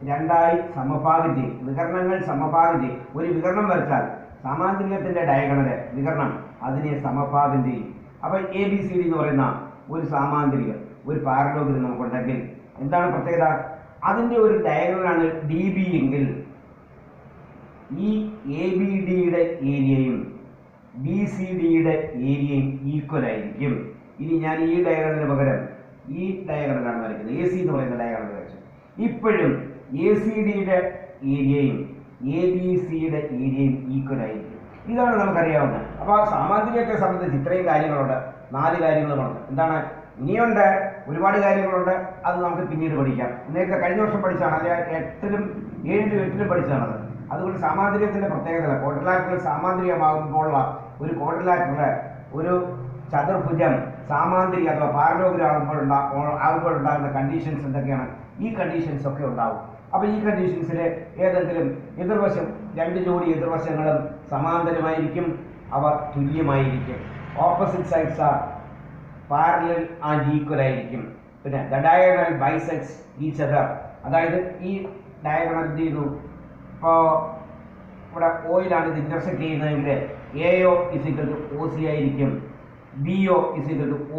രണ്ടായി സമഭാഗം ചെയ്യും. വികരണങ്ങൾ സമഭാഗം ചെയ്യും. ഒരു വികരണം വരച്ചാൽ സാമാന്തരികത്തിന്റെ ഡയഗണല് വികരണം അതിനെ സമഭാഗം ചെയ്യും. അപ്പോൾ ABCD എന്ന് പറയുന്ന ഒരു സാമാന്തരികം, ഒരു പാരലോഗ്രാം നമുക്കുണ്ടെങ്കിൽ എന്താണ് പ്രത്യേകത? അതിൻ്റെ ഒരു ഡയഗണലാണ് DB എങ്കിൽ ഈ ABDയുടെ ഏരിയയും BCDയുടെ ഏരിയയും ഈക്വൽ ആയിരിക്കും. ഇനി ഞാൻ ഈ ഡയഗണലിന് പകരം ഈ ഡയഗണലാണ് വരയ്ക്കുന്നത്, AC എന്ന് പറയുന്ന ഡയഗണൽ വരച്ചു. ഇപ്പോഴും ACDയുടെ ഏരിയയും ABCയുടെ ഏരിയയും ഈക്വൽ ആയിരിക്കും. ഇതാണ് നമുക്കറിയാവുന്നത്. അപ്പോൾ സാമാന്തരികത്തെ സംബന്ധിച്ച് ഇത്രയും കാര്യങ്ങളുണ്ട്. 4 കാര്യങ്ങൾ പറഞ്ഞു. എന്താണ്? ഇനിയുണ്ട് ഒരുപാട് കാര്യങ്ങളുണ്ട്. അത് നമുക്ക് പിന്നീട് പഠിക്കാം. നേരത്തെ കഴിഞ്ഞ വർഷം പഠിച്ചാണ്, അല്ലെ 7ലും 8ലും പഠിച്ചതാണത്. അതുകൊണ്ട് സാമാന്തരികത്തിന്റെ പ്രത്യേകത ക്വാഡ്രിലാറ്ററൽ സാമാന്തരികമാകുമ്പോഴുള്ള ഒരു ക്വാഡ്രിലാറ്ററൽ ഒരു ചതുർഭുജം സാമാന്തരിക അഥവാ പാരലോഗ്രാം ആകുമ്പോഴുണ്ടാകുന്ന കണ്ടീഷൻസ് എന്തൊക്കെയാണ്? ഈ കണ്ടീഷൻസ് ഒക്കെ ഉണ്ടാവും. അപ്പോൾ ഈ കണ്ടീഷൻസിൽ ഏതെങ്കിലും എതിർവശം, 2 ജോഡി എതിർവശങ്ങളും സമാന്തരമായിരിക്കും, അവ തുല്യമായിരിക്കും. Opposite sides are parallel and equal ആയിരിക്കും. പിന്നെ the diagonal bisects each other, അതായത് ഈ ഡയഗണൽ എന്ത് ചെയ്യുന്നു? ഇപ്പോൾ ഇവിടെ ഓയിലാണ് ഇത് ഇന്റർസെക്ട് ചെയ്യുന്നതെങ്കിൽ AO = OC ആയിരിക്കും, BO =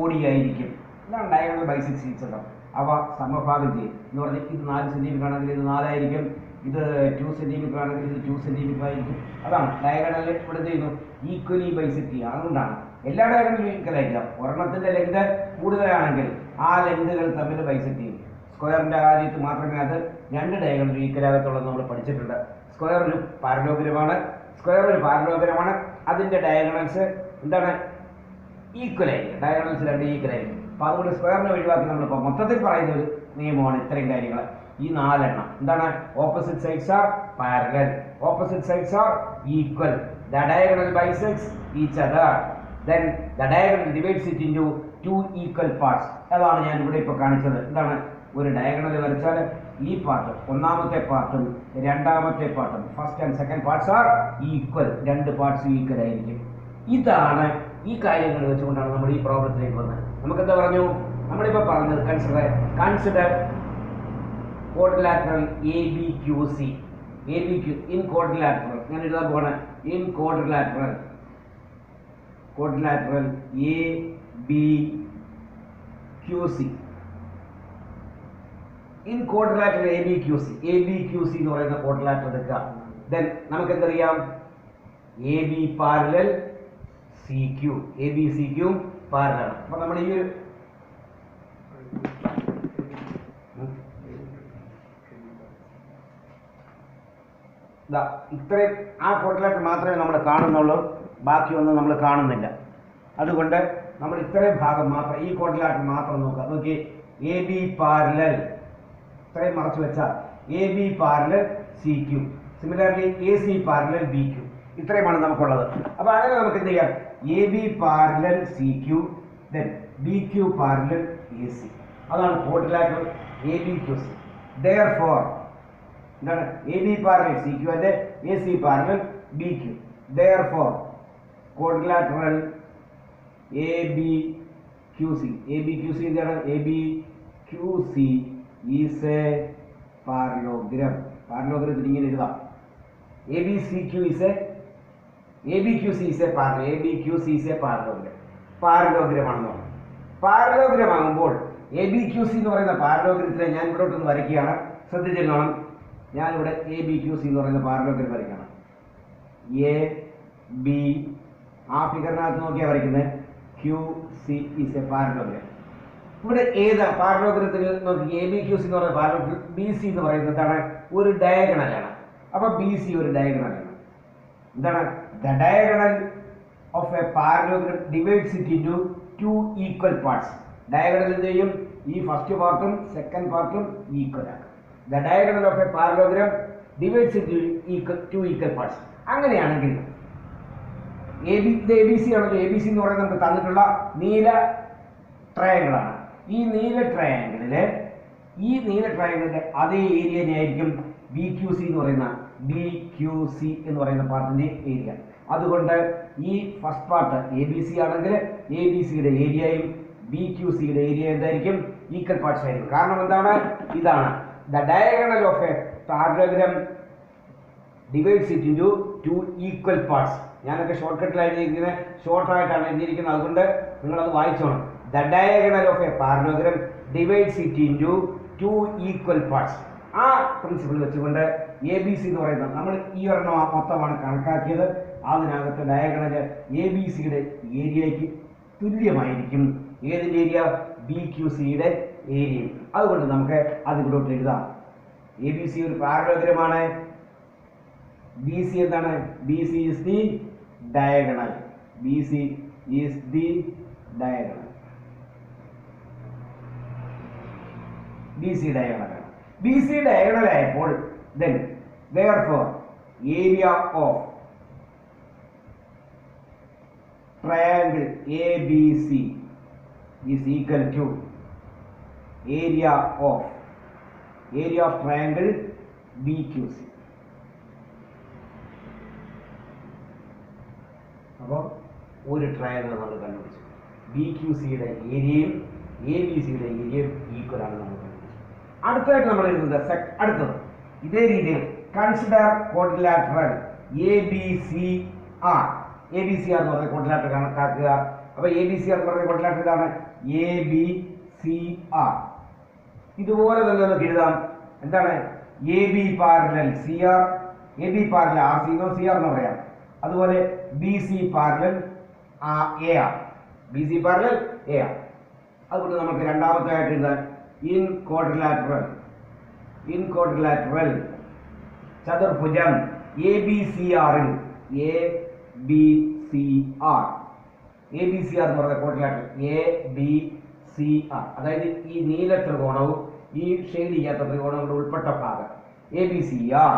OD ആയിരിക്കും. ഇതാണ് ഡയഗണൽ ബൈസെക്ട്സ് ഈച്ച് അതർ. അവ സമഭാഗം ചെയ്യും എന്ന് പറഞ്ഞാൽ ഇത് 4 സെന്റിമീറ്റർ ആണെങ്കിൽ ഇത് 4 ആയിരിക്കും, ഇത് 2 സെന്റിമീറ്റർ ആണെങ്കിൽ ഇത് 2 സെന്റിമീറ്റർ ആയിരിക്കും. അതാണ് ഡയഗണലിൽ ഇവിടെ ചെയ്യുന്നു ഈക്വലി ബൈസെക്ട് ചെയ്യുക. അതുകൊണ്ടാണ് എല്ലാ ഡയഗണലും ഈക്വൽ ആയിരിക്കാം. ഒരെണ്ണത്തിന്റെ ലെങ്ത് കൂടുതലാണെങ്കിൽ ആ ലെങ്തുകൾ തമ്മിൽ ബൈസെക്ട് ചെയ്യും. സ്ക്വയറിന്റെ കാര്യത്തിൽ മാത്രമേ അത് 2 ഡയഗണൽ ഈക്വൽ ആകത്തുള്ളൂ നമ്മൾ പഠിച്ചിട്ടുണ്ട്. സ്ക്വയർ ഒരു പാരലോഗ്രാമാണ്. അതിന്റെ ഡയഗണൽസ് എന്താണ്? ഈക്വൽ ആയിരിക്കും. ഡയഗണൽസ് 2 ഈക്വൽ ആയിരിക്കും. അപ്പോൾ അതുകൊണ്ട് സ്ക്വയറിനെ ഒഴിവാക്കി നമ്മളിപ്പോൾ മൊത്തത്തിൽ പറയുന്ന ഒരു നിയമമാണ് ഇത്രയും കാര്യങ്ങൾ. ഈ 4 എണ്ണം എന്താണ്? Opposite sides are parallel, opposite sides R equal, the diagonal bisects each other, then the diagonal divides it into 2 equal parts. അതാണ് ഞാൻ ഇവിടെ ഇപ്പോൾ കാണിച്ചത്. എന്താണ്? ഒരു ഡയഗണൽ വരച്ചാൽ ഈ പാർട്ട്, ഒന്നാമത്തെ പാർട്ടും രണ്ടാമത്തെ പാർട്ടും, first and second parts R equal, 2 parts equal ആയിരിക്കും. ഇതാണ് ഈ കാര്യങ്ങൾ വെച്ചുകൊണ്ടാണ് നമ്മൾ ഈ പ്രോബ്ലത്തിലേക്ക് വന്നത്. നമുക്കെന്താ പറഞ്ഞു? നമ്മളിപ്പോൾ പറഞ്ഞത് consider quadrilateral ABQC. In quadrilateral ഞാൻ എഴുതാൻ പോകണേ. In quadrilateral ABQC. In quadrilateral ABQC എന്ന് പറയുന്ന ക്വാഡ്രിലാറ്ററൽ എടുക്കുക. ദെൻ നമുക്ക് എന്തറിയാം? AB parallel CQ, ABCQ parallel. അപ്പൊ നമ്മൾ ഈ ഒരു ഇത്രയും ആ ക്വാഡ്രിലാറ്ററൽ മാത്രമേ നമ്മൾ കാണുന്നുള്ളൂ, ബാക്കിയൊന്നും നമ്മൾ കാണുന്നില്ല. അതുകൊണ്ട് നമ്മൾ ഇത്രയും ഭാഗം മാത്രം, ഈ ക്വാഡ്രിലാറ്ററൽ മാത്രം നോക്കുക. നോക്കി, AB പാരലൽ ഇത്രയും മറച്ചു വെച്ചാൽ AB parallel CQ, similarly AC parallel BQ, ഇത്രയുമാണ് നമുക്കുള്ളത്. അപ്പോൾ അങ്ങനെ നമുക്ക് എന്ത് ചെയ്യാം? AB parallel CQ, then BQ parallel AC. അതാണ് ക്വാഡ്രിലാറ്ററൽ ABQC. Therefore എന്താണ് A B parallel C Q and A C parallel B Q. Therefore quadrilateral A B Q C, A B Q C എന്താണ്? A B Q C is a parallelogram. പാരലോഗ്രത്തിൽ ഇങ്ങനെ എഴുതാം, A B C Q is A B Q C is a parallel, A B Q C is a parallelogram. Parallelogram ആണെന്ന് പറഞ്ഞു. Parallelogram ആകുമ്പോൾ A B Q C എന്ന് പറയുന്ന പാരലോഗ്രത്തിനെ ഞാൻ ഇവിടോട്ടൊന്ന് വരയ്ക്കുകയാണ്. ശ്രദ്ധിച്ചിരിക്കണം, ഞാനിവിടെ എ ബി ക്യു സി എന്ന് പറയുന്ന പാരലോഗ്രം വരയ്ക്കണം. എ ബി, ആ ഫിഗറിനകത്ത് നോക്കിയാൽ വരയ്ക്കുന്നത് Q C is A parallelogram. ഇവിടെ ഏതാ പാരലോഗ്രത്തിൽ നോക്കി എ ബി ക്യു സി എന്ന് പറയുന്ന പാരലോഗ്രം, ബി സി എന്ന് പറയുന്നത് എന്താണ്? ഒരു ഡയഗണലാണ്. അപ്പൊ ബി സി ഒരു ഡയഗണലാണ്. എന്താണ്? The diagonal of A parallelogram divides it into two equal parts. Diagonal എന്ത് ചെയ്യും? ഈ ഫസ്റ്റ് പാർട്ടും സെക്കൻഡ് പാർട്ടും ഈക്വൽ ആക്കും. The diagonal of A parallelogram divides it to equal parts. അങ്ങനെയാണെങ്കിൽ എ ബി സി ആണല്ലോ. എ ബി സി എന്ന് പറയുന്നത് നമുക്ക് തന്നിട്ടുള്ള നീല ട്രയാങ്കിളാണ്. ഈ നീല ട്രയാങ്കിളിലെ അതേ ഏരിയ ആയിരിക്കും ബി ക്യു സി എന്ന് പറയുന്ന പാർട്ടിന്റെ ഏരിയ. അതുകൊണ്ട് ഈ first part A B C ആണെങ്കിൽ എ ബി സിയുടെ ഏരിയയും ബി ക്യു സിയുടെ ഏരിയ എന്തായിരിക്കും? ഈക്വൽ പാർട്സ് ആയിരിക്കും. കാരണം എന്താണ്? ഇതാണ് the diagonal of a parallelogram divides it into two equal parts. ഞാനൊക്കെ ഷോർട്ട് കട്ടിലാണ് എഴുതിയിരിക്കുന്നത്, ഷോർട്ടായിട്ടാണ് എഴുതിയിരിക്കുന്നത്, അതുകൊണ്ട് നിങ്ങളത് വായിച്ചോണം. The diagonal of a parallelogram divides it into two equal parts. ആ പ്രിൻസിപ്പിൾ വെച്ചുകൊണ്ട് എ ബി സി എന്ന് പറയുന്നത് നമ്മൾ ഈ ഒരെണ്ണം മൊത്തമാണ് കണക്കാക്കിയത്. അതിനകത്ത് ഡയഗണൽ എ ബി സിയുടെ ഏരിയയ്ക്ക് തുല്യമായിരിക്കും ഏതിൻ്റെ ഏരിയ? ബി ക്യു സിയുടെ ഏരിയയും. അതുകൊണ്ട് നമുക്ക് അതിലോട്ട് എഴുതാം. എ ബി സി ഒരു പാരലോഗ്രമാണ്. ബി സി എന്താണ്? B C is the diagonal. B C is the diagonal. B C ഡയഗണലാണ്. ബി സി ഡയഗണൽ ആയപ്പോൾ therefore area of triangle ABC is equal to area of triangle BQC. അപ്പോൾ ഒരു triangle നമ്മൾ കണ്ടുപിടിച്ചു. B Q സിയുടെ ഏരിയയും A B സിയുടെ ഏരിയയും ഈക്വൽ ആണ് നമ്മൾ കണ്ടുപിടിച്ചു. അടുത്തായിട്ട് നമ്മൾ എഴുതുന്നത് അടുത്തത് ഇതേ രീതിയിൽ consider quadrilateral A B C R. A B C R എന്ന് പറഞ്ഞ ക്വാഡ്രിലാറ്ററൽ കണക്കാക്കുക. അപ്പോൾ എ ബി സി ആർ എന്ന് പറഞ്ഞ ക്വാഡ്രിലാറ്ററൽ ഇതാണ് എ ബി സി ആർ. ഇതുപോലെ തന്നെ നമുക്ക് എഴുതാം. എന്താണ്? A B parallel C R, A B parallel R C എന്നോ സി ആർ എന്ന് പറയാം. അതുപോലെ B C parallel A R, B C parallel A R. അതുകൊണ്ട് നമുക്ക് രണ്ടാമത്തെ ആയിട്ട് എഴുതാൻ ഇൻ ക്വാഡ്രിലാറ്ററൽ ചതുർഭുജം എ ബി സി ആറിൽ എ ബി സി ആർ എന്ന് പറയുന്ന quadrilateral A B C R, അതായത് ഈ നീല ത്രികോണവും ഈ ഷെയ്ഡ് ചെയ്യാത്ത ത്രികോണങ്ങളുടെ ഉൾപ്പെട്ട ഭാഗം എ ബി സി ആർ.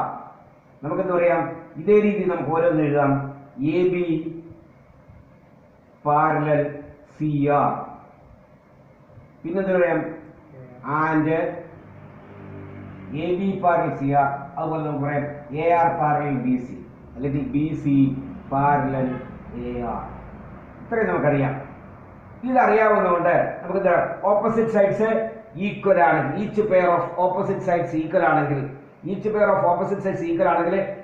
നമുക്കെന്ത് പറയാം? ഇതേ രീതിയിൽ നമുക്ക് ഓരോന്ന് എഴുതാം. A B parallel C R, പിന്നെന്ത് പറയാം? And A B parallel C R. അതുപോലെ നമുക്ക് പറയാം A R parallel B C, അല്ലെങ്കിൽ B C parallel A R. ഇത്രയും നമുക്കറിയാം. ഇതറിയാവുന്നതുകൊണ്ട് നമുക്ക് എന്താ? ഓപ്പോസിറ്റ് സൈഡ്സ് ഈക്വൽ ആണെങ്കിൽ, each pair of opposite sides equal ആണെങ്കിൽ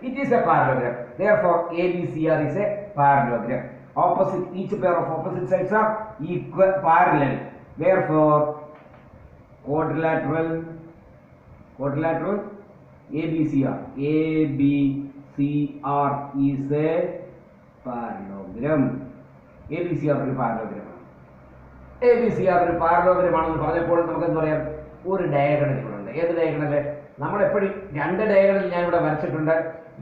it is a parallelogram. Therefore ABCR is a parallelogram. Each pair of opposite sides are equal, parallel. Therefore quadrilateral ABCR is a parallelogram. ABCR ഒരു parallelogram ആണ്. ABCR ഒരു parallelogram ആണെന്ന് പറഞ്ഞപ്പോൾ നമുക്ക് എന്താ പറയാം? ഒരു ഡയഗണൽ ഇവിടെ ഉണ്ട്. ഏത് ഡയഗണൽ? നമ്മളെപ്പോഴും രണ്ട് ഡയഗണൽ ഞാനിവിടെ വരച്ചിട്ടുണ്ട്.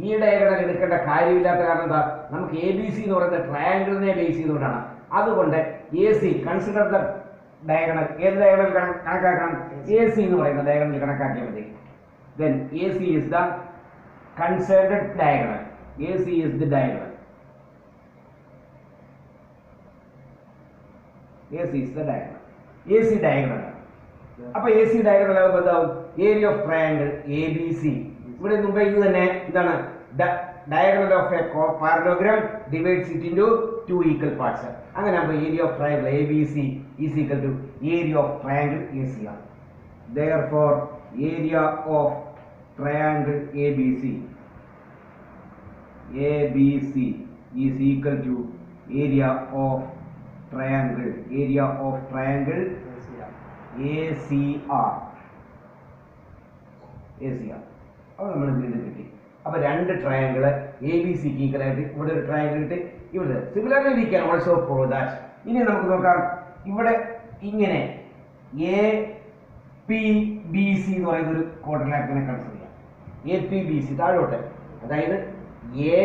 ഈ ഡയഗണൽ എടുക്കേണ്ട കാര്യമില്ലാത്ത കാരണം എന്താ? നമുക്ക് എ ബി സി എന്ന് പറയുന്ന ട്രയാങ്കിളിനെ ബേസ് ചെയ്തുകൊണ്ടാണ്. അതുകൊണ്ട് A C consider the diagonal. ഏത് ഡയഗണൽ കണക്കാക്കണം? എ സി എന്ന് പറയുന്ന ഡയഗണൽ കണക്കാക്കിയാൽ മതി. Then A C is the considered diagonal. A C is the diagonal. A C is the diagonal. A C diagonal. അപ്പൊ എ സി ഡയഗണൽ ആകുമ്പോൾ എന്താവും? Area of triangle A B C ഇവിടെ മുമ്പേ ഇത് തന്നെ എന്താണ് diagonal of a parallelogram divides it into two equal parts. അങ്ങനെ അപ്പോൾ area of triangle A B C is equal to area of triangle A C ആണ്. Therefore area of triangle ABC is equal to area of triangle ACR. അപ്പോൾ നമ്മൾ വീണ്ടും കിട്ടി. അപ്പോൾ രണ്ട് triangle A B സിക്ക് ഈക്വൽ ആയിട്ട് ഇവിടെ ഒരു ട്രയാങ്കിൾ കിട്ടി, ഇവിടെ similarly we can also prove that. ഇനി നമുക്ക് നോക്കാം, ഇവിടെ ഇങ്ങനെ എ പി ബി സി എന്ന് പറയുന്ന ഒരു ക്വാഡ്രിലാറ്ററിനെ കൺസിഡർ ചെയ്യാം. എ പി ബി സി താഴോട്ട്, അതായത് എ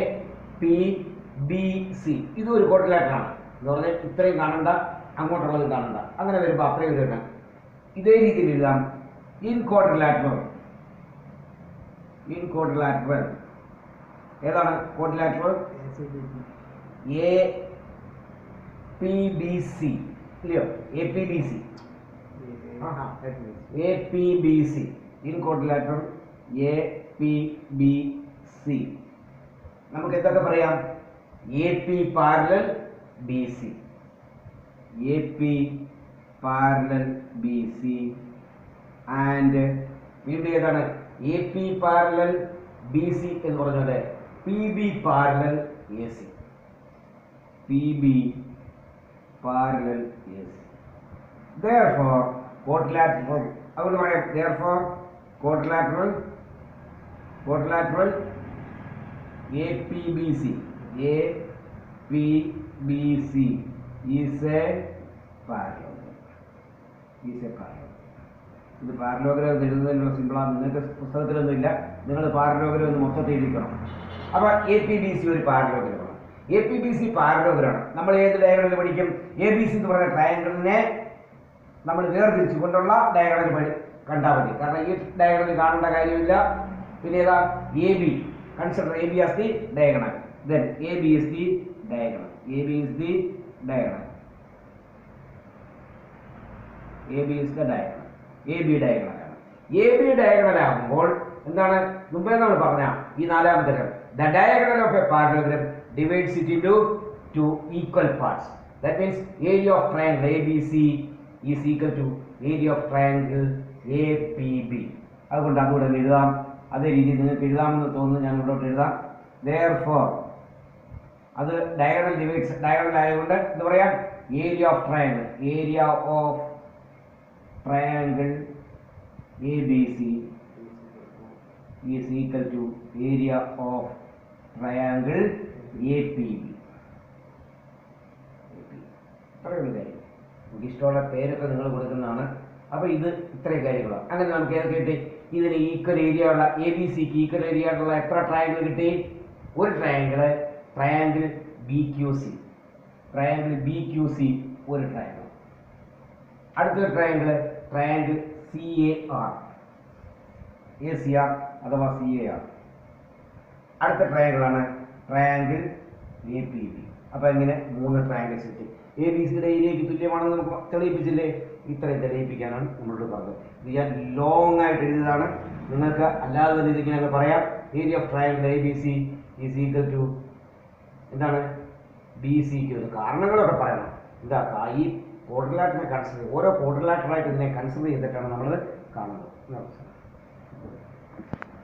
പി ബി സി ഇതും ഒരു ക്വാഡ്രിലാറ്ററാണ് എന്ന് പറഞ്ഞാൽ ഇത്രയും കാണണ്ട, അങ്ങോട്ടുള്ളത് കാണണ്ട. അങ്ങനെ വരുമ്പോൾ അത്രയും കിട്ടാം. ഇതേ രീതിയിൽ എഴുതാം. ഇൻ ക്വാഡ്രിലാറ്ററൽ ഏതാണ് quadrilateral? A P B C ഇല്ലയോ? A P B C in quadrilateral A P B C. നമുക്ക് എന്തൊക്കെ പറയാം? A P parallel B C, A P parallel B C and വീണ്ടും ഏതാണ്? A P parallel B C എന്ന് പറഞ്ഞാൽ P B parallel A C, P B parallel A C. Therefore quadrilateral, അതുകൊണ്ട് പറയാം therefore quadrilateral APBC is a parallelogram. ഇത് parallelogram എഴുതുന്നതിനുള്ള സിമ്പിളാണ്. നിങ്ങൾക്ക് പുസ്തകത്തിലൊന്നും ഇല്ല, നിങ്ങൾ പാരലോഗ്രാം ഒന്ന് മൊത്തത്തിൽ എഴുതിക്കണം. അപ്പോൾ എ പി ബി സി ഒരു പാരലോഗ്രാമാണ്. എ പി ബി സി പാരലോഗ്രാമാണ്. നമ്മൾ ഏത് ഡയഗണൽ പഠിക്കും? എ ബി സി എന്ന് പറയുന്ന ട്രയാങ്കിളിനെ നമ്മൾ വേർതിരിച്ചു കൊണ്ടുള്ള ഡയഗണൽ കണ്ടാൽ മതി. കാരണം ഈ ഡയഗണൽ കാണേണ്ട കാര്യമില്ല. പിന്നെ ഏതാ? A B. Consider A B as the diagonal. Then A B is the diagonal. A B is the diagonal. A B is the diagonal. A B ഡയഗണലാണ്. എ ബി ഡയഗണൽ ആകുമ്പോൾ എന്താണ്? മുമ്പേ നമ്മൾ പറഞ്ഞ ഈ നാലാമത്തെ the diagonal of a parallelogram divides it into two equal parts. That means area of triangle A B C is equal to area of triangle A P B. അതുകൊണ്ട് അതുകൂടെ എഴുതാം. അതേ രീതിയിൽ നിങ്ങൾക്ക് എഴുതാമെന്ന് തോന്നുന്നു. ഞാൻ ഇവിടോട്ട് എഴുതാം. Therefore അത് ഡയഗണൽ ഡിവൈഡ്സ് ഡയഗണൽ ആയതുകൊണ്ട് എന്താ പറയാം? Area of triangle A B C is equal to area of triangle A P B. ഇത്രയുള്ള കാര്യം. നമുക്ക് ഇഷ്ടമുള്ള പേരൊക്കെ നിങ്ങൾ കൊടുക്കുന്നതാണ്. അപ്പോൾ ഇത് ഇത്രയും കാര്യങ്ങളാണ്. അങ്ങനെ നമുക്ക് ഏതൊക്കെ കിട്ടി? ഇതിന് ഈക്വൽ ഏരിയ ഉള്ള എ ബി സിക്ക് ഈക്വൽ ഏരിയ ഉള്ള എത്ര ട്രയാങ്കിൾ കിട്ടി? ഒരു ട്രയാങ്കിൾ ബി ക്യു സി, ഒരു ട്രയാങ്കിൾ. അടുത്തൊരു ട്രയാങ്കിൾ സി എ ആർ, അഥവാ സി എ ആർ. അടുത്ത ട്രയാങ്കിളാണ് ട്രയാങ്കിൾ എ പി ബി. അപ്പോൾ ഇങ്ങനെ 3 ട്രയാങ്കിൾസ് കിട്ടി. എ ബി സിയുടെ ഏരിയയ്ക്ക് തുല്യമാണെന്ന് നമുക്ക് തെളിയിപ്പിച്ചില്ലേ? ഇത്രയും തെളിയിപ്പിക്കാനാണ് നമ്മളോട് പറഞ്ഞത്. ഇത് ഞാൻ ലോങ് ആയിട്ട് എഴുതിയതാണ്. നിങ്ങൾക്ക് അല്ലാതെ തന്നെ ഇതിങ്ങനെ പറയാം. Area of triangle A B C is equal to എന്താണ്? ബി സിക്ക് ഒരു കാരണങ്ങളൊക്കെ പറയണം. എന്താ ഈ ക്വാഡ്രിലാറ്ററിനെ കൺസിഡർ, ഓരോ ക്വാഡ്രിലാറ്ററായിട്ട് ഇതിനെ കൺസിഡർ ചെയ്തിട്ടാണ് നമ്മൾ കാണുന്നത്.